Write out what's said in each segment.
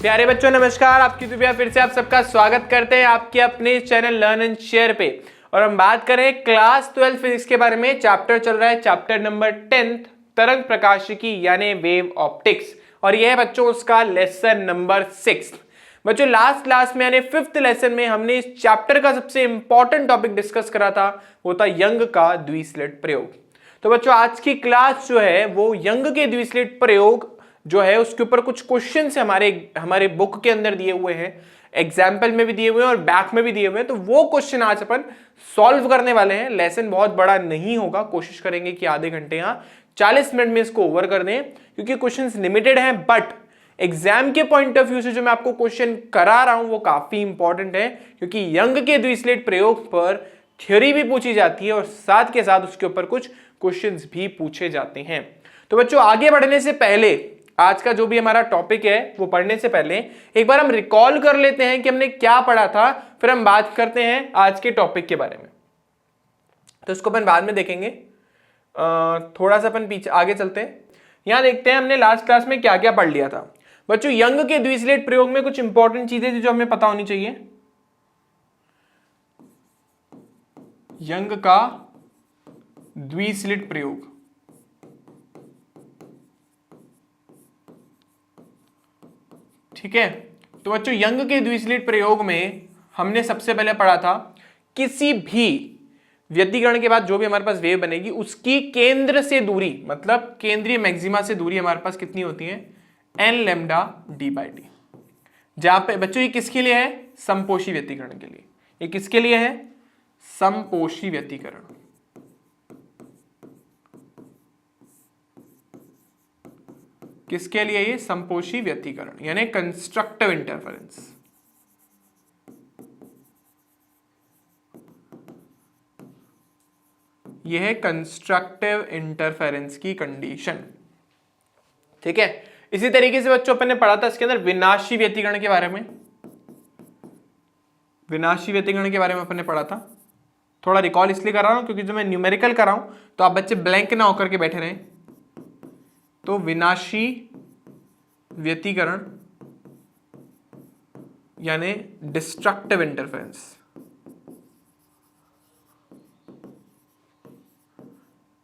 प्यारे बच्चों नमस्कार, आपकी दुनिया फिर से आप सबका स्वागत करते हैं आपके अपने चैनल लर्न एंड शेयर पे। और हम बात करें क्लास 12 फिजिक्स के बारे में। चैप्टर चल रहा है चैप्टर नंबर 10 तरंग प्रकाशिकी यानी वेव ऑप्टिक्स, और यह है बच्चों उसका लेसन नंबर 6। बच्चों लास्ट क्लास में यानी 5th लेसन में हमने इस चैप्टर का सबसे इंपॉर्टेंट टॉपिक डिस्कस करा था, वो था यंग का द्विस्लिट प्रयोग। तो बच्चों आज की क्लास जो है वो यंग के द्विस्लिट प्रयोग जो है उसके ऊपर कुछ क्वेश्चन हमारे बुक के अंदर दिए हुए हैं, एग्जाम्पल में भी दिए हुए हैं और बैक में भी दिए हुए हैं। तो वो क्वेश्चन आज अपन सॉल्व करने वाले हैं। लेसन बहुत बड़ा नहीं होगा, कोशिश करेंगे कि आधे घंटे या 40 मिनट में इसको ओवर कर दें, क्योंकि क्वेश्चंस लिमिटेड हैं। बट एग्जाम के पॉइंट ऑफ व्यू से जो मैं आपको क्वेश्चन करा रहा हूं वो काफी इंपॉर्टेंट है, क्योंकि यंग के द्विस्लिट प्रयोग पर थ्योरी भी पूछी जाती है और साथ के साथ उसके ऊपर कुछ क्वेश्चंस भी पूछे जाते हैं। तो बच्चों आगे बढ़ने से पहले आज का जो भी हमारा टॉपिक है वो पढ़ने से पहले एक बार हम रिकॉल कर लेते हैं कि हमने क्या पढ़ा था, फिर हम बात करते हैं आज के टॉपिक के बारे में। तो इसको अपन बाद में देखेंगे, थोड़ा सा अपन पीछे आगे चलते हैं। यहां देखते हैं हमने लास्ट क्लास में क्या क्या पढ़ लिया था। बच्चों यंग के द्विस्लिट प्रयोग में कुछ इंपॉर्टेंट चीजें थी जो हमें पता होनी चाहिए। यंग का द्विस्लिट प्रयोग, ठीक है। तो बच्चों यंग के द्विस्लिट प्रयोग में हमने सबसे पहले पढ़ा था किसी भी व्यतिकरण के बाद जो भी हमारे पास वेव बनेगी उसकी केंद्र से दूरी, मतलब केंद्रीय मैक्सिमा से दूरी हमारे पास कितनी होती है, n lambda d by D. जहां पे बच्चों ये किसके लिए है, समपोषी व्यतिकरण के लिए। ये किसके लिए है, समपोषी व्यतिकरण। किसके लिए, ये समपोषी व्यतिकरण यानी कंस्ट्रक्टिव इंटरफेरेंस। यह है कंस्ट्रक्टिव इंटरफेरेंस की कंडीशन, ठीक है। इसी तरीके से बच्चों अपन ने पढ़ा था इसके अंदर विनाशी व्यतिकरण के बारे में। विनाशी व्यतिकरण के बारे में अपन ने पढ़ा था। थोड़ा रिकॉल इसलिए कर रहा हूं क्योंकि जो मैं न्यूमेरिकल कर रहा हूं तो आप बच्चे ब्लैंक ना होकर के बैठे रहें। तो विनाशी व्यतिकरण यानी डिस्ट्रक्टिव इंटरफेरेंस।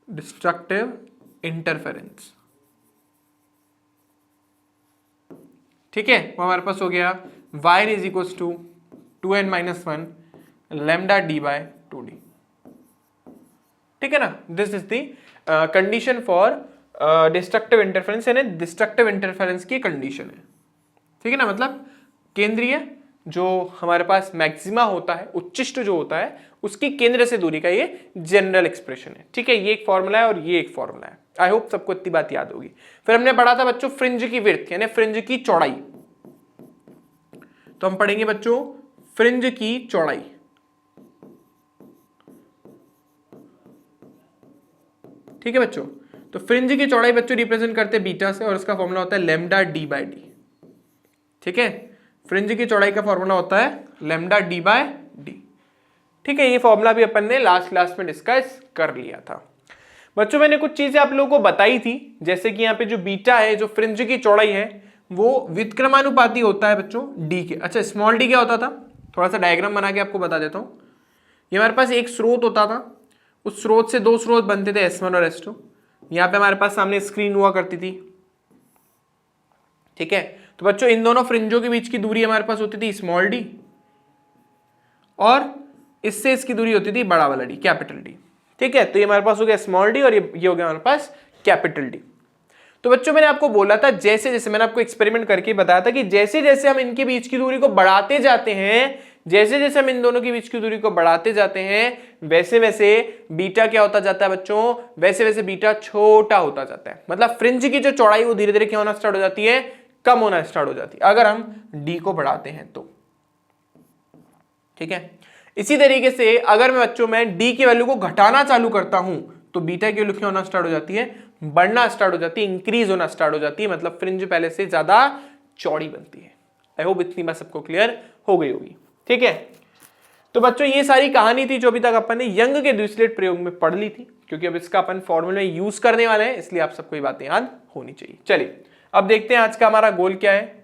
डिस्ट्रक्टिव इंटरफेरेंस, ठीक है। वो हमारे पास हो गया y is equal to 2n-1 lambda d by 2d, ठीक है ना। This is the condition for destructive interference, यानी डिस्ट्रक्टिव इंटरफेरेंस की कंडीशन है, ठीक है ना। मतलब केंद्रीय जो हमारे पास मैक्सिमा होता है, उच्चिष्ट जो होता है, उसकी केंद्र से दूरी का ये जनरल एक्सप्रेशन है, ठीक है। ये एक फॉर्मूला है और ये एक फॉर्मूला है। आई होप सबको इतनी बात याद होगी। फिर हमने पढ़ा था बच्चों फ्रिंज की विड्थ यानी फ्रिंज की चौड़ाई। तो हम पढ़ेंगे बच्चों फ्रिंज की चौड़ाई, ठीक है बच्चों। तो फ्रिंज की चौड़ाई बच्चों रिप्रेजेंट करते हैं बीटा से और उसका फॉर्मूला होता है लैम्डा डी बाय डी, ठीक है। फ्रिंज की चौड़ाई का फॉर्मूला होता है लैम्डा डी बाय डी, ठीक है। ये फॉर्मूला भी अपन ने लास्ट क्लास में डिस्कस कर लिया था। बच्चों मैंने कुछ चीजें आप लोगों को बताई थी, जैसे कि यहाँ पे जो बीटा है, जो फ्रिंज की चौड़ाई है, वो व्युत्क्रमानुपाती होता है बच्चों डी के। अच्छा स्मॉल डी क्या होता था, थोड़ा सा डायग्राम बना के आपको बता देता हूँ। ये हमारे पास एक स्रोत होता था, उस स्रोत से दो स्रोत बनते थे S1 और S2। यहाँ पे हमारे पास सामने स्क्रीन हुआ करती थी, ठीक है। तो बच्चों इन दोनों फ्रिंजों के बीच की दूरी हमारे पास होती थी स्मॉल डी, और इससे इसकी दूरी होती थी बड़ा वाला डी, कैपिटल डी, ठीक है। तो ये हमारे पास हो गया स्मॉल डी और ये हो गया हमारे पास कैपिटल डी। तो बच्चों मैंने आपको बोला था, जैसे जैसे मैंने आपको एक्सपेरिमेंट करके बताया था कि जैसे जैसे हम इनके बीच की दूरी को बढ़ाते जाते हैं, जैसे जैसे हम इन दोनों के बीच की दूरी को बढ़ाते जाते हैं, वैसे वैसे बीटा क्या होता जाता है बच्चों, वैसे वैसे बीटा छोटा होता जाता है। मतलब फ्रिंज की जो चौड़ाई वो धीरे धीरे क्या होना स्टार्ट हो जाती है, कम होना स्टार्ट हो जाती है, अगर हम डी को बढ़ाते हैं तो, ठीक है। इसी तरीके से अगर मैं डी की वैल्यू को घटाना चालू करता हूं तो बीटा की वैल्यू क्या होना स्टार्ट हो जाती है, बढ़ना स्टार्ट हो जाती है, इंक्रीज होना स्टार्ट हो जाती है। मतलब फ्रिंज पहले से ज्यादा चौड़ी बनती है। आई होप इतनी बात सबको क्लियर हो गई होगी, ठीक है। तो बच्चों ये सारी कहानी थी जो अभी तक अपन ने यंग के द्विस्लिट प्रयोग में पढ़ ली थी, क्योंकि अब इसका अपन फॉर्मूला में यूज करने वाले हैं, इसलिए आप सबको ये बातें याद होनी चाहिए। चलिए अब देखते हैं आज का हमारा गोल क्या है।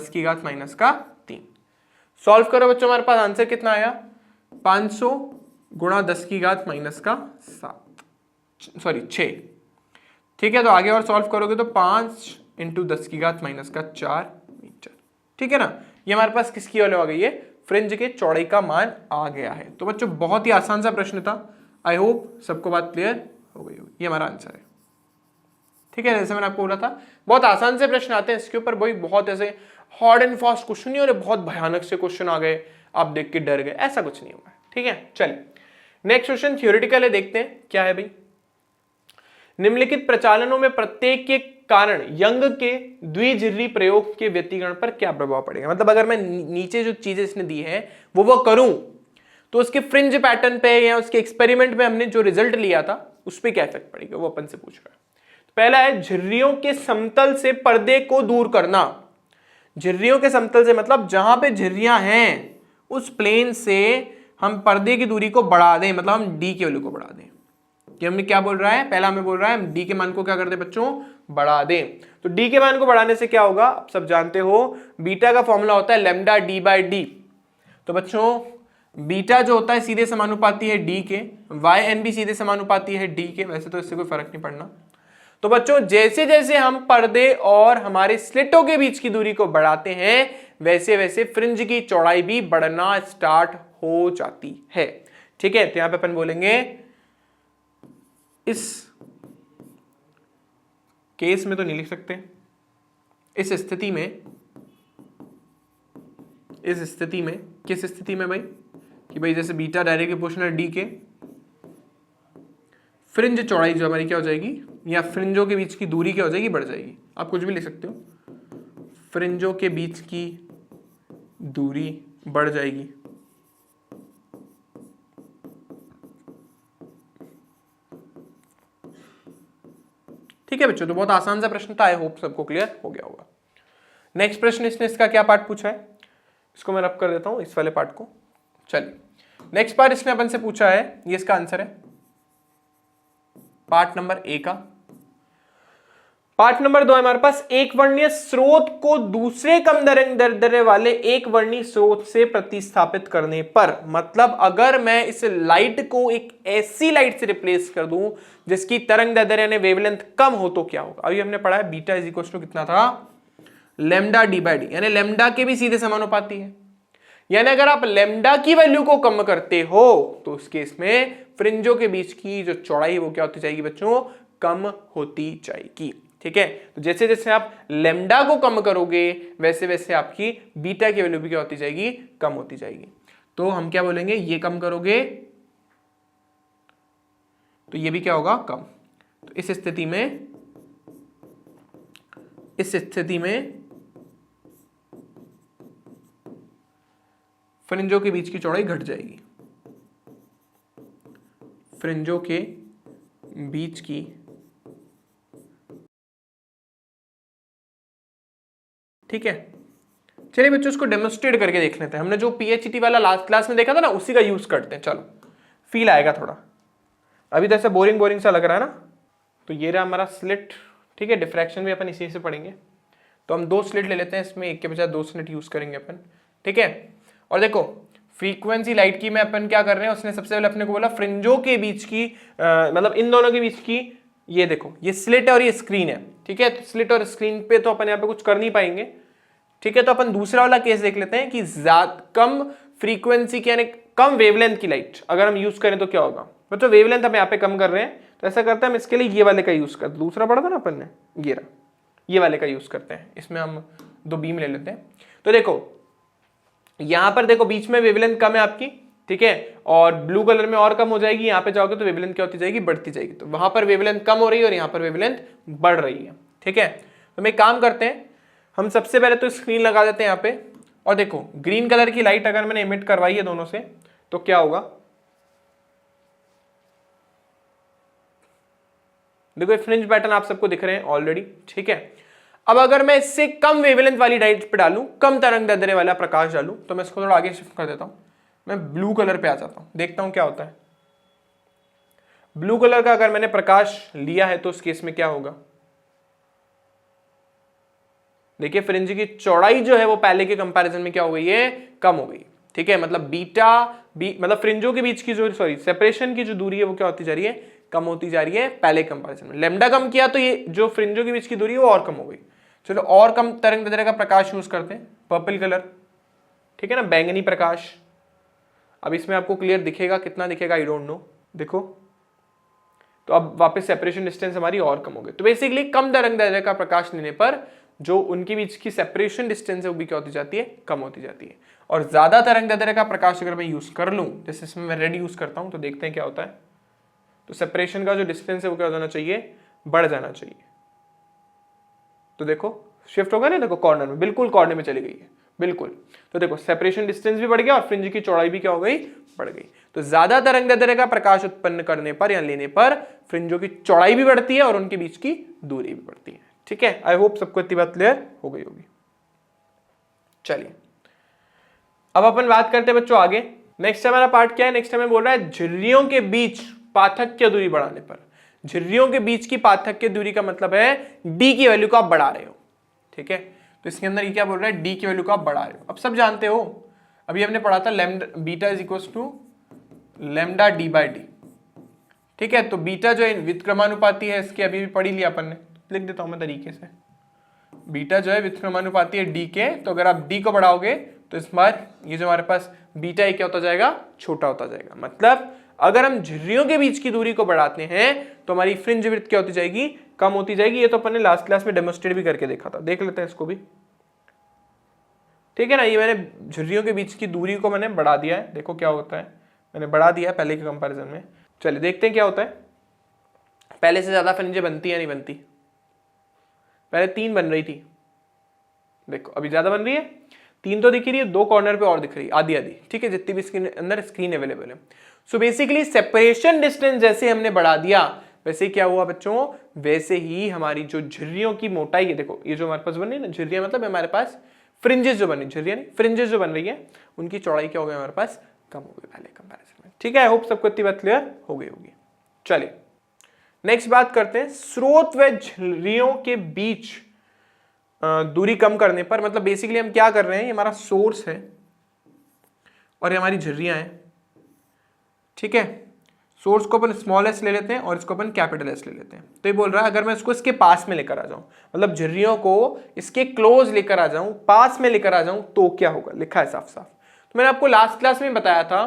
10 की घात माइनस का 3। सॉल्व करो बच्चों, हमारे पास आंसर कितना आया 500 गुणा 10 की घात माइनस का 6। ठीक है, तो आगे और सॉल्व करोगे तो 5 इंटू 10 की घात माइनस का 4 मीटर। ठीक है ना, ये हमारे पास किसकी वैल्यू आ गई है, फ्रिंज के चौड़ाई का मान आ गया है। तो बच्चों बहुत ही आसान सा प्रश्न था, आई होप सबको बात क्लियर हो गई होगी। ये हमारा आंसर है। ठीक है, जैसे मैंने आपको बोला था बहुत आसान से प्रश्न आते हैं इसके ऊपर, वही बहुत ऐसे हार्ड एंड फास्ट क्वेश्चन नहीं हो रहे, बहुत भयानक से क्वेश्चन आ गए आप देख के डर गए, ऐसा कुछ नहीं होगा। ठीक है, चलिए नेक्स्ट क्वेश्चन थ्योरेटिकल है, देखते हैं क्या है भाई। निम्नलिखित प्रचालनों में प्रत्येक के कारण यंग के द्विजिह्वी प्रयोग के व्यतिकरण पर क्या प्रभाव पड़ेगा। मतलब अगर मैं नीचे जो चीजें इसने दी है वो करूं तो उसके फ्रिंज पैटर्न पे या उसके एक्सपेरिमेंट में हमने जो रिजल्ट लिया था उस पर क्या इफेक्ट पड़ेगा, वो अपन से पूछ रहा है। पहला है झिर्रियों के समतल से पर्दे को दूर करना। झिर्रियों के समतल से मतलब जहां पे झिर्रियां हैं उस प्लेन से हम पर्दे की दूरी को बढ़ा दें, मतलब हम डी की वैल्यू को बढ़ा दें। कि हमने क्या बोल रहा है, पहला हमें बोल रहा है हम डी के मान को क्या कर दे बच्चों, बढ़ा दें। तो डी के मान को बढ़ाने से क्या होगा, आप सब जानते हो बीटा का फॉर्मूला होता है लैम्डा डी बाई डी। तो बच्चों बीटा जो होता है सीधे समानुपाती है डी के, वाई एन भी सीधे समानुपाती है डी के, वैसे तो इससे कोई फर्क नहीं पड़ना। तो बच्चों जैसे जैसे हम पर्दे और हमारे स्लिटों के बीच की दूरी को बढ़ाते हैं वैसे वैसे फ्रिंज की चौड़ाई भी बढ़ना स्टार्ट हो जाती है। ठीक है, तो यहां पे अपन बोलेंगे इस केस में तो नहीं लिख सकते, इस स्थिति में किस स्थिति में भाई, कि भाई जैसे बीटा डायरेक्टली प्रोपोर्शनल डी के, फ्रिंज चौड़ाई जो हमारी क्या हो जाएगी, या फ्रिंजों के बीच की दूरी क्या हो जाएगी, बढ़ जाएगी। आप कुछ भी लिख सकते हो, फ्रिंजों के बीच की दूरी बढ़ जाएगी। ठीक है बच्चों, तो बहुत आसान सा प्रश्न था, आई होप सबको क्लियर हो गया होगा। नेक्स्ट प्रश्न इसने इसका क्या पार्ट पूछा है, इसको मैं रब कर देता हूं इस वाले पार्ट को। चलिए नेक्स्ट पार्ट इसने अपन से पूछा है, ये इसका आंसर है पार्ट नंबर ए का। पार्ट नंबर 2 हमारे पास एक वर्णीय स्रोत को दूसरे कम दर वाले एक वर्णीय स्रोत से प्रतिस्थापित करने पर, मतलब अगर मैं इस लाइट को एक ऐसी लाइट से रिप्लेस कर दूं जिसकी तरंग दैर्ध्य यानी वेवलेंथ कम हो तो क्या होगा। अभी हमने पढ़ा है बीटा इज इक्वल टू कितना था, लैम्डा डी बाई डी, यानी लैम्डा के भी सीधे समानुपाती है। यानी अगर आप लेमडा की वैल्यू को कम करते हो तो उस केस में फ्रिंजों के बीच की जो चौड़ाई वो क्या होती जाएगी बच्चों, कम होती जाएगी। ठीक है, तो जैसे जैसे आप लेमडा को कम करोगे वैसे वैसे आपकी बीटा की वैल्यू भी क्या होती जाएगी, कम होती जाएगी। तो हम क्या बोलेंगे, ये कम करोगे तो ये भी क्या होगा, कम। तो इस स्थिति में फ्रिंजों के बीच की चौड़ाई घट जाएगी, फ्रिंजों के बीच की ठीक है। चलिए बच्चों इसको डेमोन्स्ट्रेट करके देख लेते हैं। हमने जो पीएचईटी वाला लास्ट क्लास में देखा था ना, उसी का यूज करते हैं। चलो फील आएगा थोड़ा, अभी तो ऐसा बोरिंग सा लग रहा है ना। तो ये रहा हमारा स्लिट, ठीक है। डिफ्रैक्शन भी अपन इसी से पढ़ेंगे। तो हम 2 स्लिट ले लेते हैं, इसमें एक के बजाय 2 स्लिट यूज करेंगे अपन, ठीक है। और देखो फ्रीक्वेंसी लाइट की में अपन क्या कर रहे हैं, उसने सबसे पहले अपने को बोला फ्रिंजों के बीच की मतलब इन दोनों के बीच की, ये देखो ये स्लिट है और ये स्क्रीन है, ठीक है। तो स्लिट और स्क्रीन पे तो अपन यहाँ पे कुछ कर नहीं पाएंगे, ठीक है। तो अपन दूसरा वाला केस देख लेते हैं कि कम फ्रीक्वेंसी की यानी कम वेवलेंथ की लाइट अगर हम यूज करें तो क्या होगा। तो वेवलेंथ हम यहाँ पे कम कर रहे हैं, तो ऐसा करते हैं हम इसके लिए ये वाले का यूज करते हैं। दूसरा पढ़ा था ना अपन ने, ये वाले का यूज करते हैं। इसमें हम 2 बीम ले लेते हैं। तो देखो यहां पर देखो बीच में वेवलेंथ कम है आपकी, ठीक है, और ब्लू कलर में और कम हो जाएगी। यहां पे जाओगे तो वेवलेंथ क्या होती जाएगी, बढ़ती जाएगी। तो वहां पर वेवलेंथ कम हो रही है और यहां पर वेवलेंथ बढ़ रही है, ठीक है। तो हम एक काम करते हैं, हम सबसे पहले तो स्क्रीन लगा देते हैं यहाँ पे। और देखो ग्रीन कलर की लाइट अगर मैंने इमिट करवाई है दोनों से तो क्या होगा, देखो फ्रिंज पैटर्न आप सबको दिख रहे हैं ऑलरेडी, ठीक है। अब अगर मैं इससे कम वेवलेंथ वाली लाइट पे डालूं, कम तरंग दैर्ध्य वाला प्रकाश डालूं, तो मैं इसको थोड़ा आगे शिफ्ट कर देता हूं, मैं ब्लू कलर पे आ जाता हूं, देखता हूं क्या होता है। ब्लू कलर का अगर मैंने प्रकाश लिया है तो उस केस में क्या होगा, देखिए फ्रिंज की चौड़ाई जो है वो पहले के कंपैरिजन में क्या हो गई है, कम हो गई, ठीक है। मतलब मतलब फ्रिंजों के बीच की जो सेपरेशन की जो दूरी है वो क्या होती जा रही है, कम होती जा रही है पहले कंपैरिजन में। लेमडा कम किया तो ये जो फ्रिंजों के बीच की दूरी है वो और कम हो गई। चलो और कम तरंग दैर्ध्य का प्रकाश यूज करते हैं, पर्पल कलर, ठीक है ना, बैंगनी प्रकाश। अब इसमें आपको क्लियर दिखेगा, कितना दिखेगा आई डोंट नो, देखो। तो अब वापस सेपरेशन डिस्टेंस हमारी और कम हो गई। तो बेसिकली कम तरंग दैर्ध्य का प्रकाश लेने पर जो उनके बीच की सेपरेशन डिस्टेंस है वो भी क्या होती जाती है, कम होती जाती है। और ज्यादा तरंग दैर्ध्य का प्रकाश अगर मैं यूज कर लूं, जैसे इसमें मैं रेड यूज करता हूं, तो देखते हैं क्या होता है। तो सेपरेशन का जो डिस्टेंस है वो क्या हो जाना चाहिए, बढ़ जाना चाहिए। तो देखो शिफ्ट होगा ना, देखो कॉर्नर में, बिल्कुल कॉर्नर में चली गई है, बिल्कुल। तो देखो सेपरेशन डिस्टेंस भी बढ़ गया और फ्रिंज की चौड़ाई भी क्या हो गई, बढ़ गई। तो ज्यादा तरंग दैर्ध्य का प्रकाश उत्पन्न करने पर या लेने पर फ्रिंजों की चौड़ाई भी बढ़ती है और उनके बीच की दूरी भी बढ़ती है, ठीक है। आई होप सबको इतनी बात क्लियर हो गई होगी। चलिए अब अपन बात करते हैं बच्चों आगे। नेक्स्ट हमारा पार्ट क्या है, नेक्स्ट हमें बोल रहा है झिर्रियों के बीच पार्थक्य दूरी बढ़ाने पर। झिर्रियों के बीच की पार्थक्य दूरी का मतलब है डी की वैल्यू को आप बढ़ा रहे हो, ठीक है। तो इसके अंदर ये क्या बोल रहा है, डी की वैल्यू को आप बढ़ा रहे हो। अब सब जानते हो, अभी हमने पढ़ा था lambda beta is equal to lambda D by D, ठीक है। तो बीटा जो है व्युत्क्रमानुपाती है, इसके अभी भी पढ़ी लिया अपन ने, लिख देता हूं मैं तरीके से। बीटा जो है व्युत्क्रमानुपाती है डी के, तो अगर आप डी को बढ़ाओगे तो इस बार ये जो हमारे पास बीटा है क्या होता जाएगा, छोटा होता जाएगा। मतलब अगर हम झिर्रियों के बीच की दूरी को बढ़ाते हैं तो हमारी फ्रिंज विड्थ क्या होती जाएगी, कम होती जाएगी। ये तो अपन ने लास्ट क्लास में डेमोन्स्ट्रेट भी करके देखा था, देख लेते हैं इसको भी, ठीक है ना। ये मैंने झिर्रियों के बीच की दूरी को मैंने बढ़ा दिया है, देखो क्या होता है, मैंने बढ़ा दिया है पहले के कंपैरिजन में। चलिए देखते हैं क्या होता है, पहले से ज्यादा फ्रिंजें बनती है नहीं बनती। पहले 3 बन रही थी, देखो अभी ज्यादा बन रही है, 3 तो दिख रही है, 2 कॉर्नर पे और दिख रही है, आधी आधी, ठीक है, जितनी भी स्क्रीन अंदर स्क्रीन अवेलेबल है। सो बेसिकली सेपरेशन डिस्टेंस जैसे हमने बढ़ा दिया वैसे क्या हुआ बच्चों, वैसे ही हमारी जो झिर्रियों की मोटाई है, देखो ये जो हमारे पास बन रही है ना झिर्रियां, मतलब हमारे पास फ्रिंजेस जो बनी, झिर्रियां नहीं फ्रिंजेस जो बन रही है, उनकी चौड़ाई क्या हो गई हमारे पास, कम हो गई पहले कंपैरिजन में, ठीक है। आई होप सबको इतनी बात क्लियर हो गई होगी। चलिए नेक्स्ट बात करते हैं स्रोत व झिर्रियों के बीच दूरी कम करने पर। मतलब बेसिकली हम क्या कर रहे हैं, ये हमारा सोर्स है और ये हमारी झिर्रियां हैं, ठीक है। सोर्स को अपन स्मॉल एस ले लेते हैं और इसको अपन कैपिटल एस ले लेते हैं। तो ये बोल रहा है अगर मैं इसको इसके पास में लेकर आ जाऊं, मतलब झिर्रियों को इसके क्लोज लेकर आ जाऊं, पास में लेकर आ जाऊं, तो क्या होगा, लिखा है साफ साफ। तो मैंने आपको लास्ट क्लास में बताया था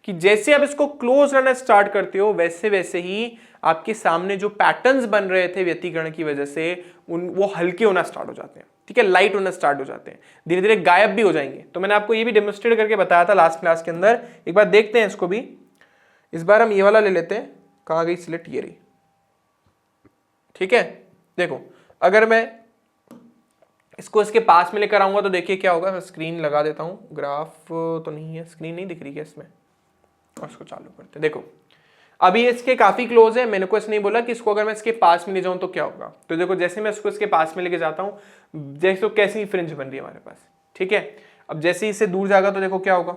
कि जैसे आप इसको क्लोज रहना स्टार्ट करते हो वैसे वैसे ही आपके सामने जो पैटर्न्स बन रहे थे व्यतिकरण की वजह से वो हल्के होना स्टार्ट हो जाते हैं, ठीक है, लाइट होना स्टार्ट हो जाते हैं, धीरे धीरे गायब भी हो जाएंगे। तो मैंने आपको ये भी डेमोन्स्ट्रेट करके बताया था लास्ट क्लास के अंदर। एक बार देखते हैं इसको भी। इस बार हम ये वाला ले लेते हैं, कहां गई स्लिट, ये रही, ठीक है। देखो अगर मैं इसको इसके पास में लेकर आऊंगा तो देखिए क्या होगा। मैं स्क्रीन लगा देता हूं, ग्राफ तो नहीं है, स्क्रीन नहीं दिख रही है इसमें, और इसको चालू करते हैं। देखो अभी इसके काफी क्लोज है, मैंने कुछ नहीं बोला कि इसको अगर मैं इसके पास में ले जाऊं तो क्या होगा। तो देखो जैसे मैं इसको इसके पास में लेके जाता हूं, देखो कैसी फ्रिंज बन रही है हमारे पास, ठीक है। अब जैसे ही इससे दूर जाएगा तो देखो क्या होगा,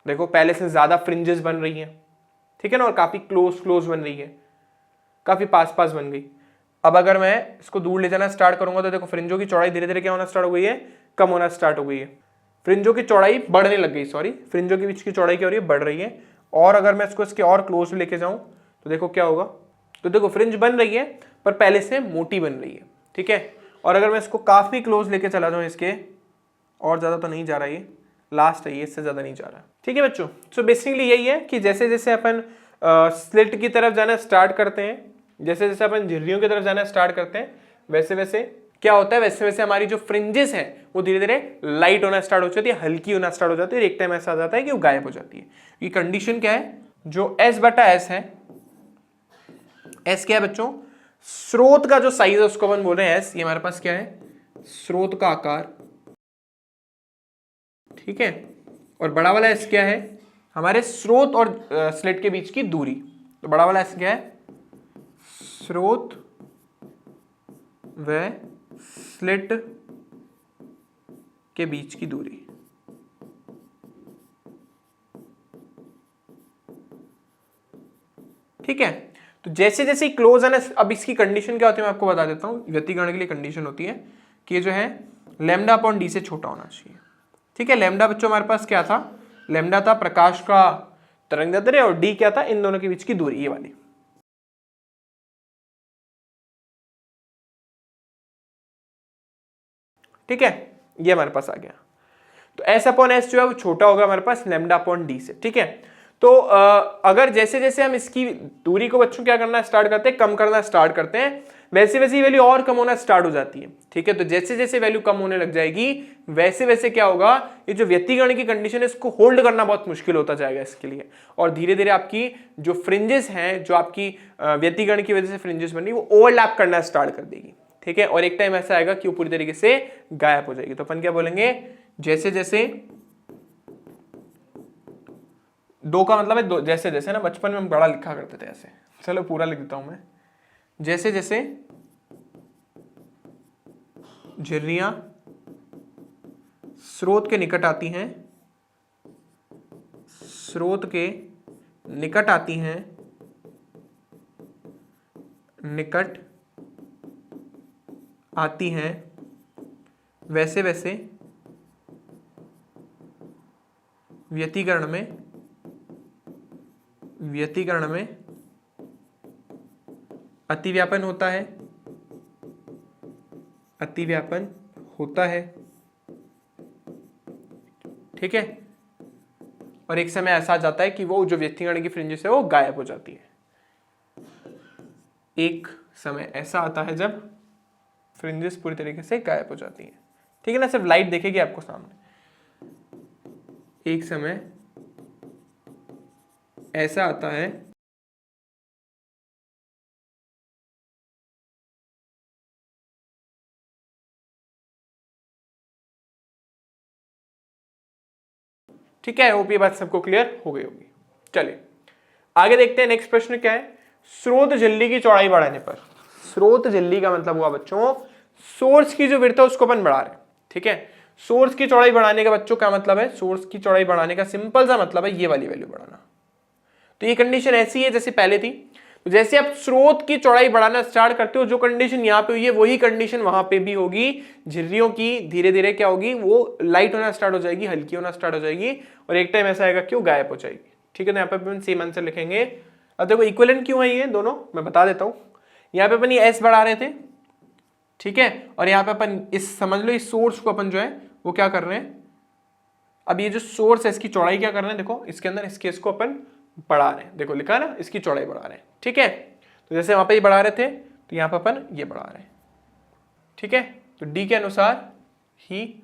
देखो पहले से ज्यादा फ्रिंजेस बन रही हैं, ठीक है ना, और काफी क्लोज क्लोज बन रही है, काफी पास पास बन गई। अब अगर मैं इसको दूर ले जाना स्टार्ट करूंगा तो देखो फ्रिंजों की चौड़ाई धीरे धीरे क्या होना स्टार्ट हो गई है, कम होना स्टार्ट हो गई है। फ्रिंजों की चौड़ाई बढ़ने लग गई, सॉरी, फ्रिंजों के बीच की चौड़ाई क्या हो रही है, बढ़ रही है। और अगर मैं इसको इसके और क्लोज लेके जाऊं तो देखो क्या होगा, तो देखो फ्रिंज बन रही है पर पहले से मोटी बन रही है, ठीक है। और अगर मैं इसको काफी क्लोज लेके चला जाऊं इसके, और ज्यादा तो नहीं जा रहा, ये लास्ट है, ये इससे ज्यादा नहीं जा रहा, ठीक है बच्चों। सो बेसिकली यही है कि जैसे जैसे अपन स्लिट की तरफ जाना स्टार्ट करते हैं, जैसे जैसे अपन झिर्रियों की तरफ जाना स्टार्ट करते हैं, वैसे वैसे क्या होता है, वैसे वैसे हमारी जो फ्रिंजेस हैं वो धीरे धीरे लाइट होना स्टार्ट हो जाती है, हल्की होना स्टार्ट हो जाती है, एक टाइम ऐसा आ जाता है कि वो गायब हो जाती है। ये कंडीशन क्या है, जो S बटा S है, S क्या है बच्चों, स्रोत का जो साइज है उसको अपन बोल रहे हैं S। ये हमारे पास क्या है, स्रोत का आकार, ठीक है। और बड़ा वाला S क्या है, हमारे स्रोत और स्लिट के बीच की दूरी। तो बड़ा वाला S क्या है, स्रोत व स्लिट के बीच की दूरी, ठीक है। तो जैसे जैसे क्लोज है ना, अब इसकी कंडीशन क्या होती है मैं आपको बता देता हूं। व्यतिकरण के लिए कंडीशन होती है कि ये जो है लैम्डा अपॉन डी से छोटा होना चाहिए, ठीक है। लैम्डा बच्चों हमारे पास क्या था, लैम्डा था प्रकाश का तरंगदैर्ध्य और डी क्या था, इन दोनों के बीच की दूरी, ये वाली, ठीक है। ये हमारे पास आ गया। तो S अपॉन S जो है वो छोटा होगा हमारे पास लैम्डा अपॉन डी से, ठीक है। तो अगर जैसे जैसे हम इसकी दूरी को बच्चों क्या करना स्टार्ट करते हैं, कम करना स्टार्ट करते हैं, वैसे वैसे वैल्यू और कम होना स्टार्ट हो जाती है, ठीक है। तो जैसे जैसे वैल्यू कम होने लग जाएगी वैसे वैसे क्या होगा, ये जो व्यतिकरण की कंडीशन है इसको होल्ड करना बहुत मुश्किल होता जाएगा इसके लिए, और धीरे धीरे आपकी जो फ्रिंजेस हैं, जो आपकी व्यतिकरण की वजह से फ्रिंजेस बन रही वो ओवरलैप करना स्टार्ट कर देगी, ठीक है। और एक टाइम ऐसा आएगा कि वो पूरी तरीके से गायब हो जाएगी। तो अपन क्या बोलेंगे, जैसे जैसे, दो का मतलब है दो, जैसे जैसे ना बचपन में हम बड़ा लिखा करते थे ऐसे, चलो पूरा लिख देता हूं मैं। जैसे जैसे झिर्रियां स्रोत के निकट आती हैं, स्रोत के निकट आती हैं, निकट आती हैं, वैसे वैसे व्यतिकरण में अतिव्यापन होता है, अतिव्यापन होता है, ठीक है। और एक समय ऐसा आ जाता है कि वो जो व्यतिकरण की फ्रिंजेस है वो गायब हो जाती है। एक समय ऐसा आता है जब फ्रिंजेस पूरी तरीके से गायब हो जाती हैं, ठीक है ना, सिर्फ लाइट देखेगी आपको सामने। एक समय ऐसा आता है ठीक है। होप ये बात सबको क्लियर हो गई होगी। चलिए आगे देखते हैं, नेक्स्ट प्रश्न क्या है, स्रोत झिल्ली की चौड़ाई बढ़ाने पर। स्रोत झिल्ली का मतलब हुआ बच्चों सोर्स की जो विड्थ है उसको अपन बढ़ा रहे हैं, ठीक है। सोर्स की चौड़ाई बढ़ाने का बच्चों क्या मतलब है, सोर्स की चौड़ाई बढ़ाने का सिंपल सा मतलब है ये वाली वैल्यू बढ़ाना। तो ये कंडीशन ऐसी है जैसे पहले थी, तो जैसे आप स्रोत की चौड़ाई बढ़ाना स्टार्ट करते हो, जो कंडीशन यहाँ पे हुई है वही कंडीशन वहां पे भी होगी। झिर्रियों की धीरे धीरे क्या होगी, वो लाइट होना स्टार्ट हो जाएगी, हल्की होना स्टार्ट हो जाएगी, और एक टाइम ऐसा आएगा कि वो गायब हो जाएगी, ठीक है। तो यहाँ पे अपन सेम आंसर लिखेंगे। अब देखो इक्विवेलेंट क्यों है ये दोनों, मैं बता देता हूँ। यहाँ पे अपन ये S बढ़ा रहे थे, ठीक है, और यहाँ पे अपन इस समझ लो इस सोर्स को अपन जो है वो क्या कर रहे हैं, अब ये जो सोर्स है इसकी चौड़ाई क्या कर रहे हैं, देखो इसके अंदर इस केस को अपन बढ़ा रहे हैं, देखो लिखा है ना, इसकी चौड़ाई बढ़ा रहे हैं। ठीक है, तो जैसे वहां पे ये बढ़ा रहे थे तो यहां पर अपन ये बढ़ा रहे हैं। ठीक है, तो डी के अनुसार ही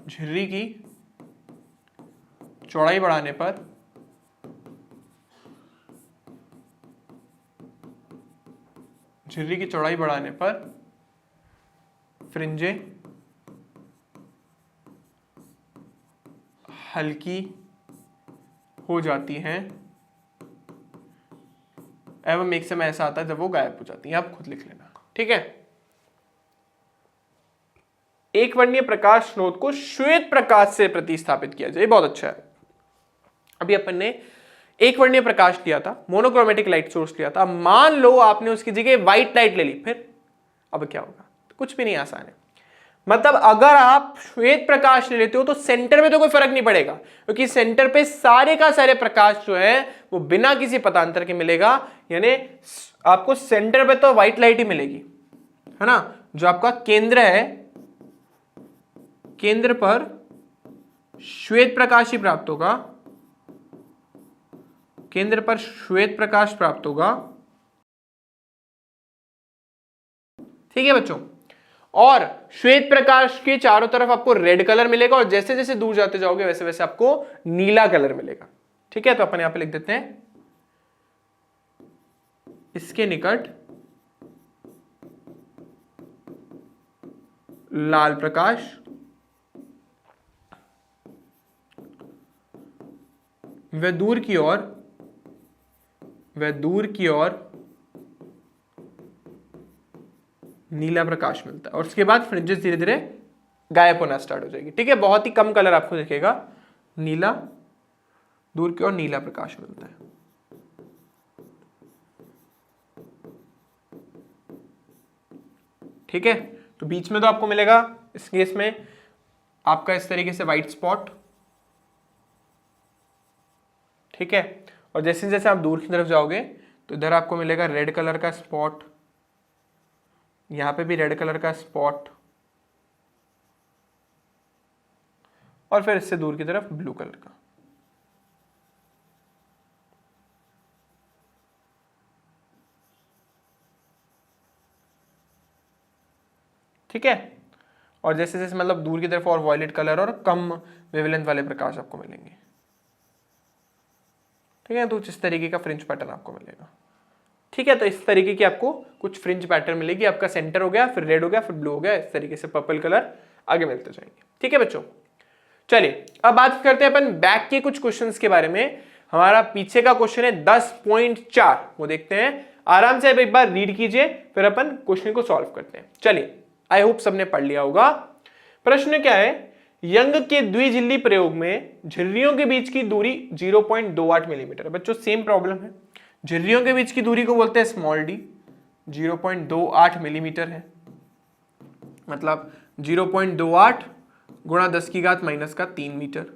झिर्री की चौड़ाई बढ़ाने पर फ्रिंजें हल्की हो जाती हैं एवं एक समय ऐसा आता है जब वो गायब हो जाती हैं। आप खुद लिख लेना। ठीक है, एक वर्णीय प्रकाश स्रोत को श्वेत प्रकाश से प्रतिस्थापित किया जाए, बहुत अच्छा है। अभी अपन ने एक वर्णीय प्रकाश लिया था, मोनोक्रोमेटिक लाइट सोर्स लिया था, मान लो आपने उसकी जगह व्हाइट लाइट ले ली, फिर अब क्या होगा, कुछ भी नहीं, आसान है। मतलब अगर आप श्वेत प्रकाश ले लेते हो तो सेंटर में तो कोई फर्क नहीं पड़ेगा, क्योंकि सेंटर पे सारे का सारे प्रकाश जो है वो बिना किसी पथांतर के मिलेगा, यानी आपको सेंटर पे तो व्हाइट लाइट ही मिलेगी, है ना। जो आपका केंद्र है, केंद्र पर श्वेत प्रकाश ही प्राप्त होगा, केंद्र पर श्वेत प्रकाश प्राप्त होगा। ठीक है बच्चों, और श्वेत प्रकाश के चारों तरफ आपको रेड कलर मिलेगा और जैसे जैसे दूर जाते जाओगे वैसे वैसे आपको नीला कलर मिलेगा। ठीक है, तो अपन यहां पे लिख देते हैं इसके निकट लाल प्रकाश व दूर की ओर नीला प्रकाश मिलता है, और उसके बाद फ्रिंजेस धीरे धीरे गायब होना स्टार्ट हो जाएगी। ठीक है, बहुत ही कम कलर आपको दिखेगा, नीला, दूर की ओर नीला प्रकाश मिलता है। ठीक है, तो बीच में तो आपको मिलेगा इस केस में आपका इस तरीके से व्हाइट स्पॉट। ठीक है, और जैसे जैसे आप दूर की तरफ जाओगे तो इधर आपको मिलेगा रेड कलर का स्पॉट, यहां पे भी रेड कलर का स्पॉट, और फिर इससे दूर की तरफ ब्लू कलर का। ठीक है, और जैसे जैसे मतलब दूर की तरफ और वॉयलेट कलर और कम वेवलेंथ वाले प्रकाश आपको मिलेंगे। ठीक है, तो इस तरीके का फ्रिंज पैटर्न आपको मिलेगा। ठीक है, तो इस तरीके की आपको कुछ फ्रिंज पैटर्न मिलेगी। आपका सेंटर हो गया, फिर रेड हो गया, फिर ब्लू हो गया, इस तरीके से पर्पल कलर आगे मिलते जाएंगे। ठीक है बच्चों, चलिए अब बात करते हैं अपन बैक के कुछ क्वेश्चंस के बारे में। हमारा पीछे का क्वेश्चन है 10.4, वो देखते हैं। आराम से एक बार रीड कीजिए, फिर अपन क्वेश्चन को सॉल्व करते हैं। चलिए, आई होप सबने पढ़ लिया होगा। प्रश्न क्या है, यंग के द्विझिल्ली प्रयोग में झिर्रियों के बीच की दूरी 0.28 मिलीमीटर है। बच्चों सेम प्रॉब्लम है, झिर्रियों के बीच की दूरी को बोलते हैं स्मॉल डी, 0.28 मिलीमीटर है। मतलब 0.28 गुणा 10⁻³ मीटर।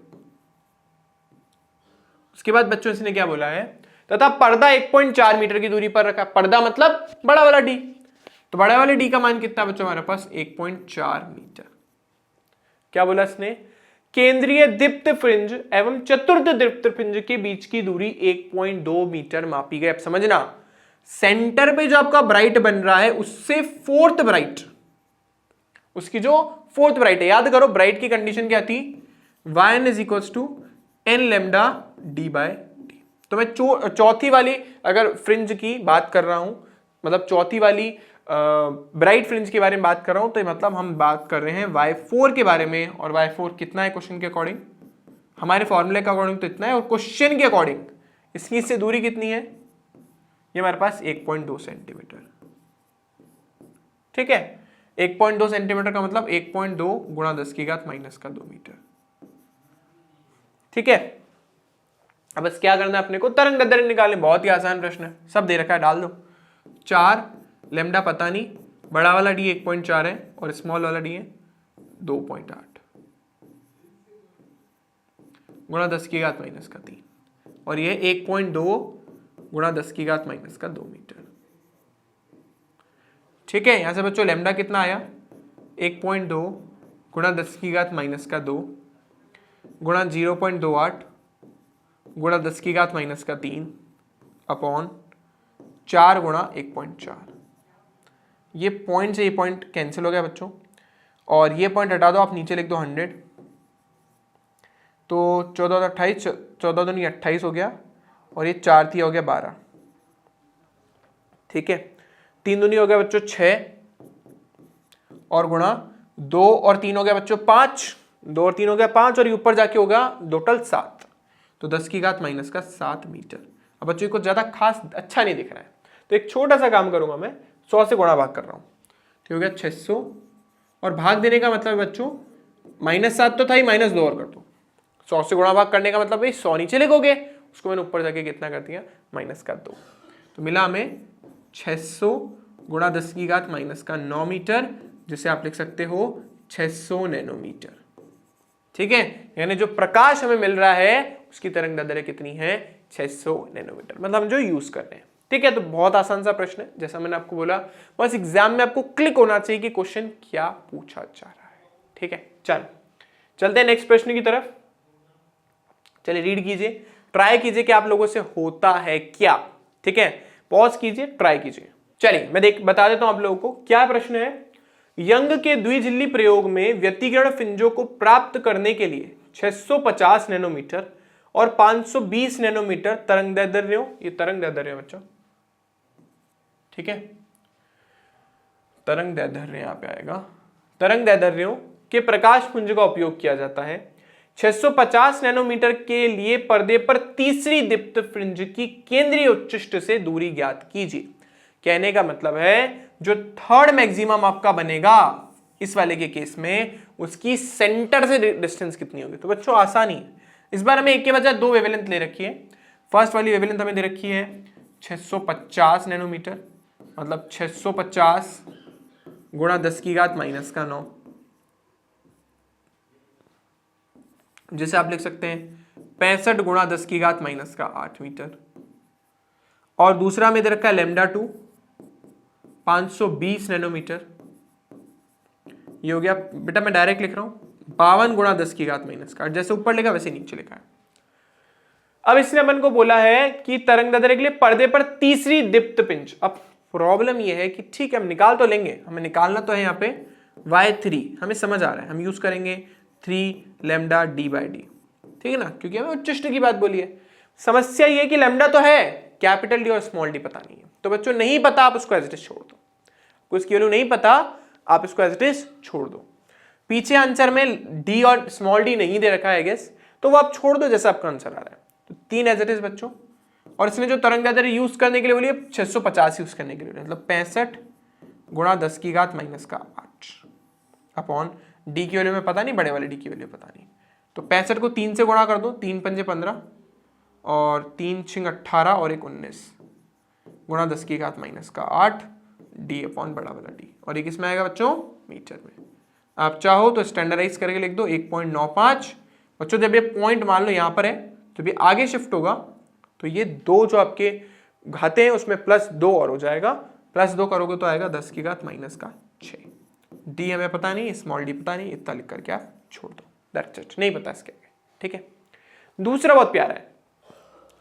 उसके बाद बच्चों इसने क्या बोला है, तथा पर्दा 1.4 मीटर की दूरी पर रखा। पर्दा मतलब बड़ा वाला डी, तो बड़ा वाले डी का मान कितना बच्चों हमारे पास 1.4 मीटर। क्या बोला इसने, केंद्रीय दीप्त फ्रिंज एवं चतुर्थ दीप्त फ्रिंज के बीच की दूरी 1.2 मीटर मापी गई। अब समझना, सेंटर पे जो आपका ब्राइट बन रहा है उससे फोर्थ ब्राइट, उसकी जो फोर्थ ब्राइट है, याद करो ब्राइट की कंडीशन क्या थी, yn = n लैम्डा d/d। तो मैं चौथी वाली अगर फ्रिंज की बात कर रहा हूं, मतलब चौथी वाली ब्राइट फ्रिंज के बारे में बात कर रहा हूं, तो मतलब हम बात कर रहे हैं y4 के बारे में। और y4 कितना है क्वेश्चन के अकॉर्डिंग, हमारे फॉर्मूले के अकॉर्डिंग तो इतना है, और क्वेश्चन के अकॉर्डिंग इसकी इससे दूरी कितनी है, ये हमारे पास 1.2 सेंटीमीटर। ठीक है, 1.2 सेंटीमीटर का मतलब 1.2 गुणा 10⁻² मीटर। ठीक है, अब बस क्या करना है अपने को, तरंग दैर्ध्य निकालें। बहुत ही आसान प्रश्न है, सब दे रखा है, डाल दो। 4 लैम्डा पता नहीं, बड़ा वाला डी 1.4 है और स्मॉल वाला डी है 2.8 गुणा 10⁻³ और ये 1.2 गुणा 10⁻² मीटर। ठीक है, यहां से बच्चों लैम्डा कितना आया 1.2 गुणा 10 की घात माइनस का 2 गुणा 0.28 गुणा 10 की घात माइनस का 3 अपॉन 4 गुणा 1.4। ये पॉइंट से ये पॉइंट कैंसिल हो गया बच्चों, और ये पॉइंट हटा दो, आप नीचे लिख दो 100, तो 14 और 28, 14 दूनी 28 हो गया, और ये 4 थी हो गया 12। ठीक है, 3 दूनी हो गया बच्चों 6, और गुणा 2 और 3 हो गया बच्चों 5, 2 और 3 हो गया 5, और ये ऊपर जाके होगा टोटल 7, तो 10 की घात माइनस का 7 मीटर। अब बच्चों को ज्यादा खास अच्छा नहीं दिख रहा है, तो एक छोटा सा काम करूंगा मैं, 100 से गुणा भाग कर रहा हूं, तो हो गया 600, और भाग देने का मतलब बच्चों -7 तो था ही, -2 और कर दो। 100 से गुणा भाग करने का मतलब भाई 100 नीचे लिखोगे, उसको मैंने ऊपर जाके कितना कर दिया -2, तो मिला हमें 600 गुणा 10 की घात माइनस का 9 मीटर, जिसे आप लिख सकते हो 600 नैनोमीटर। ठीक है, यानी जो प्रकाश हमें मिल रहा है उसकी तरंगदैर्ध्य कितनी है, 600 नैनोमीटर, मतलब हम जो यूज कर रहे हैं। ठीक है, तो बहुत आसान सा प्रश्न है, जैसा मैंने आपको बोला, बस एग्जाम में आपको क्लिक होना चाहिए कि क्वेश्चन क्या पूछा जा रहा है। ठीक है, चलते हैं नेक्स्ट प्रश्न की तरफ। चलिए रीड कीजिए, ट्राई कीजिए कि आप लोगों से होता है क्या। ठीक है, पॉज कीजिए, ट्राई कीजिए। चलिए मैं बता देता हूं आप लोगों को क्या प्रश्न है। यंग के द्विझिल्ली प्रयोग में व्यतिकरण फ्रिंजों को प्राप्त करने के लिए 650 नैनोमीटर और 520 नैनोमीटर तरंगदैर्ध्यों, ये तरंगदैर्ध्य बच्चों, ठीक है, तरंगदैर्ध्य यहां पे आएगा, तरंगदैर्ध्यों के प्रकाश पुंज का उपयोग किया जाता है। 650 नैनोमीटर के लिए पर्दे पर तीसरी दीप्त फ्रिंज की केंद्रीय उच्चिष्ट से दूरी ज्ञात कीजिए। कहने का मतलब है जो थर्ड मैक्सिमम आपका बनेगा इस वाले के केस में, उसकी सेंटर से डिस्टेंस कितनी होगी। तो बच्चों आसानी है, इस बार हमें एक के बजाय 2 वेवलेंथ ले रखी है। फर्स्ट वाली वेवलेंथ हमें दे रखी है 650 नैनोमीटर, मतलब 650 गुणा 10 की घात माइनस का 9, जिसे आप लिख सकते हैं 65 गुणा 10 की घात माइनस का 8 मीटर। और दूसरा में दे रखा है λ2 520 नैनोमीटर, ये हो गया बेटा, मैं डायरेक्ट लिख रहा हूं 52 गुणा 10 की घात माइनस का 8, जैसे ऊपर लिखा वैसे नीचे लिखा है। अब इसने अपन को बोला है कि तरंगदैर्ध्य के लिए पर्दे पर तीसरी दीप्त पिंच। अब प्रॉब्लम ये है कि ठीक है हम निकाल तो लेंगे, हमें निकालना तो है यहाँ पे y3, हमें समझ आ रहा है, हम यूज करेंगे 3 लैम्डा d/d, ठीक है ना, क्योंकि हमें उच्चिष्ट की बात बोली है। समस्या ये कि लैम्डा तो है, कैपिटल डी और स्मॉल डी पता नहीं है। तो बच्चों नहीं पता, आप उसको एज इट इज छोड़ दो, उसकी वैल्यू नहीं पता, आप इसको एज इट इज छोड़ दो। पीछे आंसर में डी और स्मॉल डी नहीं दे रखा है गेस, तो वो आप छोड़ दो जैसा आपका आंसर आ रहा है। तो 3 एज इट इज बच्चों, और इसने जो तरंगदैर्ध्य यूज करने के लिए बोली 650 यूज करने के लिए, मतलब 65 गुणा 10 की घात माइनस का 8 अपॉन डी की वैल्यू में पता नहीं, बड़े वाले डी की वैल्यू पता नहीं, तो 65 को 3 से गुणा कर दो, 3 पंजे 15 और 3 छिंग 18 और 1 19 गुणा 10 की घात माइनस का 8 डी अपॉन बड़ा वाला डी, और ये किसमें आएगा बच्चों, मीटर में। आप चाहो तो स्टैंडर्डाइज करके लिख दो 1.95। बच्चों जब ये पॉइंट मान लो यहाँ पर है, जब ये आगे शिफ्ट होगा तो ये 2 जो आपके घाते हैं उसमें +2 और हो जाएगा, +2 करोगे तो आएगा 10 की घात माइनस का 6। डी हमें पता नहीं, स्मॉल डी पता नहीं, इतना लिख करके आप छोड़ दो, दैट्स इट, नहीं पता इसके आगे। ठीक है, दूसरा बहुत प्यारा है,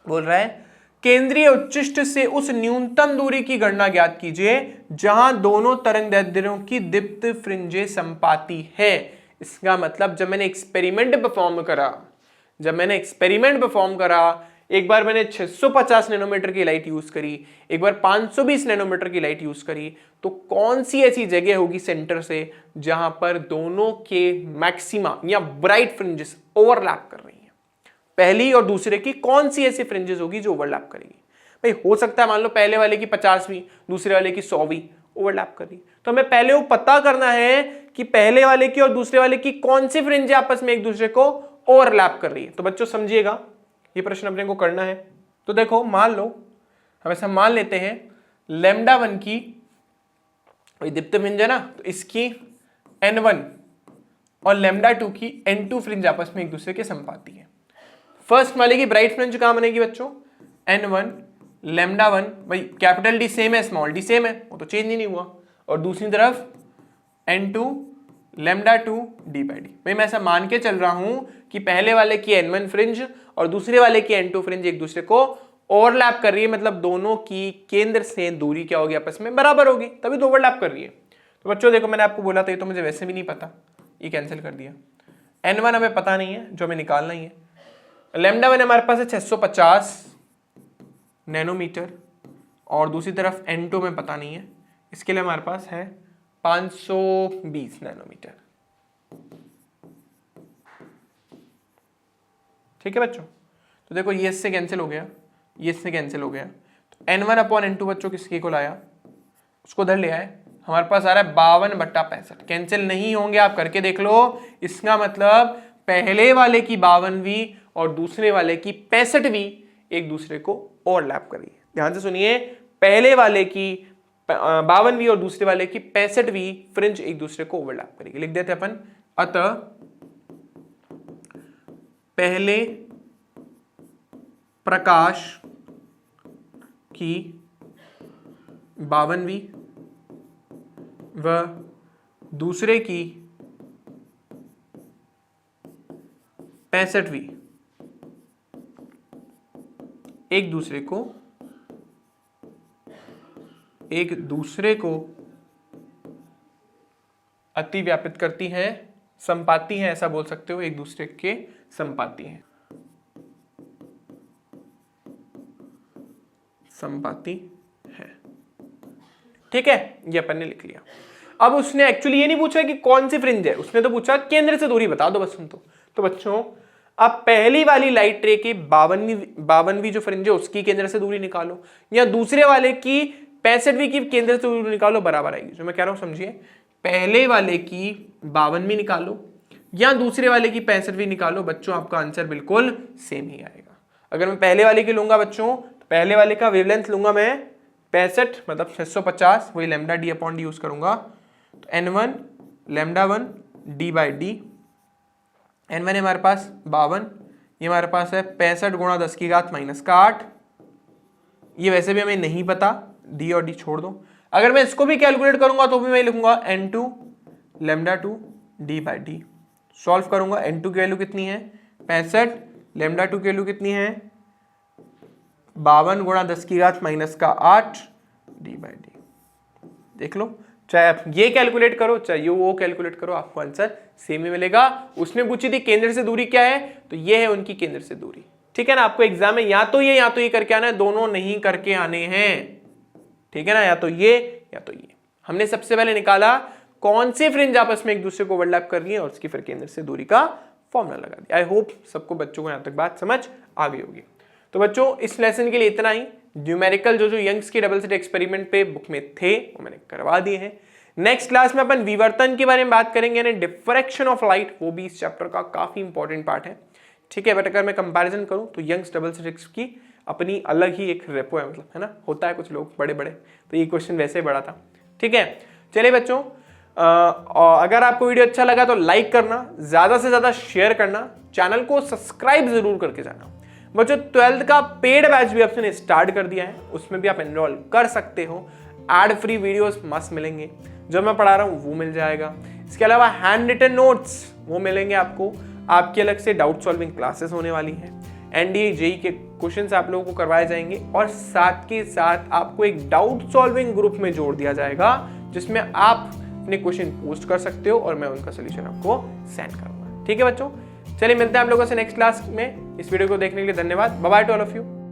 बोल रहा है केंद्रीय उच्चिष्ट से उस न्यूनतम दूरी की गणना ज्ञात कीजिए जहां दोनों तरंगदैर्ध्यों की दीप्त फ्रिंजें संपाती है। इसका मतलब जब मैंने एक्सपेरिमेंट परफॉर्म करा, एक बार मैंने 650 नैनोमीटर की लाइट यूज करी, एक बार 520 नैनोमीटर की लाइट यूज करी, तो कौन सी ऐसी जगह होगी सेंटर से जहां पर दोनों के मैक्सिमा या ब्राइट फ्रिंजेस ओवरलैप कर रही हैं। पहली और दूसरे की कौन सी ऐसी फ्रिंजेस होगी जो ओवरलैप करेगी। भाई हो सकता है मान लो पहले वाले की 50वीं, दूसरे वाले की 100वीं ओवरलैप कर रही, तो हमें पहले वो पता करना है कि पहले वाले की और दूसरे वाले की कौन सी फ्रिंजें आपस में एक दूसरे को ओवरलैप कर रही है। तो बच्चों समझिएगा, ये प्रश्न अपने को करना है। तो देखो मान लो, हम ऐसा मान लेते हैं λ1 की दीप्त फ्रिंज है ना, तो इसकी n1 और λ2 की n2 फ्रिंज आपस में एक दूसरे के संपाती है। फर्स्ट वाले की ब्राइट फ्रिंज कहां बनेगी बच्चों, n1 λ1, भाई कैपिटल डी सेम है, स्मॉल डी सेम है, वो तो चेंज ही नहीं हुआ, और दूसरी तरफ n2 lambda 2 D by D. भाई मैं ऐसा मान के चल रहा हूं कि पहले वाले की n1 फ्रिंज और दूसरे वाले की n2 फ्रिंज एक दूसरे को ओवरलैप कर रही है, मतलब दोनों की केंद्र से दूरी क्या होगी, आपस में बराबर होगी, तभी तो ओवरलैप कर रही है। तो बच्चों देखो मैंने आपको बोला था, ये तो मुझे वैसे भी नहीं पता, ये कैंसिल कर दिया। n1 हमें पता नहीं है, जो हमें निकालना ही है। लेमडा 1 हमारे पास है 650 नैनोमीटर और दूसरी तरफ n2 में पता नहीं है, इसके लिए हमारे पास है 520 नैनोमीटर। ठीक है बच्चों, तो देखो ये इससे कैंसिल हो गया, ये इससे कैंसिल हो गया, तो n1 अपॉन n2 बच्चों किसके को लाया, उसको उधर ले आए, हमारे पास आ रहा है 52/65। कैंसिल नहीं होंगे, आप करके देख लो। इसका मतलब पहले वाले की 52वीं और दूसरे वाले की 65वीं एक दूसरे को ओवरलैप कर रही है। ध्यान से सुनिए, पहले वाले की 52वीं और दूसरे वाले की 65वीं फ्रिंज एक दूसरे को ओवरलैप करेगी। लिख देते अपन, अतः पहले प्रकाश की 52वीं व दूसरे की 65वीं एक दूसरे को अतिव्यापित करती है, संपाती है, ऐसा बोल सकते हो, एक दूसरे के संपाती है, संपाती है। ठीक है, ये अपन ने लिख लिया। अब उसने एक्चुअली ये नहीं पूछा कि कौन सी फ्रिंज है, उसने तो पूछा केंद्र से दूरी बता दो बस। सुन तो बच्चों, अब पहली वाली लाइट रे की 52वीं जो फ्रिंज है उसकी केंद्र से दूरी निकालो, या दूसरे वाले की 65वीं की केंद्र से दूरी निकालो, बराबर आएगी। जो मैं कह रहा हूं समझिए, पहले वाले की 52वीं निकालो या दूसरे वाले की 65वीं निकालो, बच्चों आपका आंसर बिल्कुल सेम ही आएगा। अगर मैं पहले वाले की लूंगा बच्चों, तो पहले वाले का वेवलेंथ लूंगा मैं 65, मतलब 650, वही lambda D upon D use करूंगा, तो n1 lambda 1 D by D, n1 है हमारे पास 52, ये हमारे पास है 65 गुणा 10 की घात -8। ये वैसे भी हमें नहीं पता, डी और डी छोड़ दो। अगर मैं इसको भी कैलकुलेट करूंगा तो भी मैं लिखूंगा n2 lambda 2 D by D. Solve करूंगा, n2 की वैल्यू कितनी है 65, लेमडा 2 की वैल्यू कितनी है 52 गुणा 10 की घात -8 डी बाई डी। देख लो, चाहे आप ये कैलकुलेट करो चाहे वो कैलकुलेट करो, आपको आंसर सेम ही मिलेगा। उसने पूछी थी केंद्र से दूरी क्या है, तो ये है उनकी केंद्र से दूरी। ठीक है ना, आपको एग्जाम में या तो ये करके आना है, दोनों नहीं करके आने हैं। ठीक है ना, या तो ये। हमने सबसे पहले निकाला कौन सी फ्रिंज आपस में एक दूसरे को ओवरलैप कर रही है और उसकी फिर केंद्र से दूरी का फॉर्मूला लगा दिया। आई होप सबको बच्चों को यहां तक बात समझ आ गई होगी। तो बच्चों इस लेसन के लिए इतना ही। न्यूमेरिकल जो यंग्स के डबल स्लिट एक्सपेरिमेंट पे बुक में थे वो मैंने करवा दिए हैं। नेक्स्ट क्लास में अपन विवर्तन के बारे में बात करेंगे, यानी डिफ्रैक्शन ऑफ लाइट, वो भी इस चैप्टर का काफी इंपॉर्टेंट पार्ट है। ठीक है, बट अगर मैं कंपैरिजन करूं तो यंग्स डबल स्लिट की अपनी अलग ही एक रेपो है, मतलब है ना, होता है कुछ लोग बड़े बड़े, तो ये क्वेश्चन वैसे बड़ा था। ठीक है, चलिए बच्चों, अगर आपको वीडियो अच्छा लगा तो लाइक करना, ज्यादा से ज्यादा शेयर करना, चैनल को सब्सक्राइब जरूर करके जाना। बच्चों 12th का पेड बैच भी आपने स्टार्ट कर दिया है, उसमें भी आप एनरोल कर सकते हो। एड फ्री वीडियोस मस्त मिलेंगे, जो मैं पढ़ा रहा हूँ वो मिल जाएगा। इसके अलावा हैंड रिटन नोट्स वो मिलेंगे आपको, आपकी अलग से डाउट सॉल्विंग क्लासेस होने वाली है, एनडीए जेई के क्वेश्चंस आप लोगों को करवाए जाएंगे, और साथ के साथ आपको एक डाउट सॉल्विंग ग्रुप में जोड़ दिया जाएगा, जिसमें आप अपने क्वेश्चन पोस्ट कर सकते हो और मैं उनका सोल्यूशन आपको सेंड करूंगा। ठीक है बच्चों, चलिए मिलते हैं आप लोगों से नेक्स्ट क्लास में। इस वीडियो को देखने के लिए धन्यवाद। Bye bye to all of you.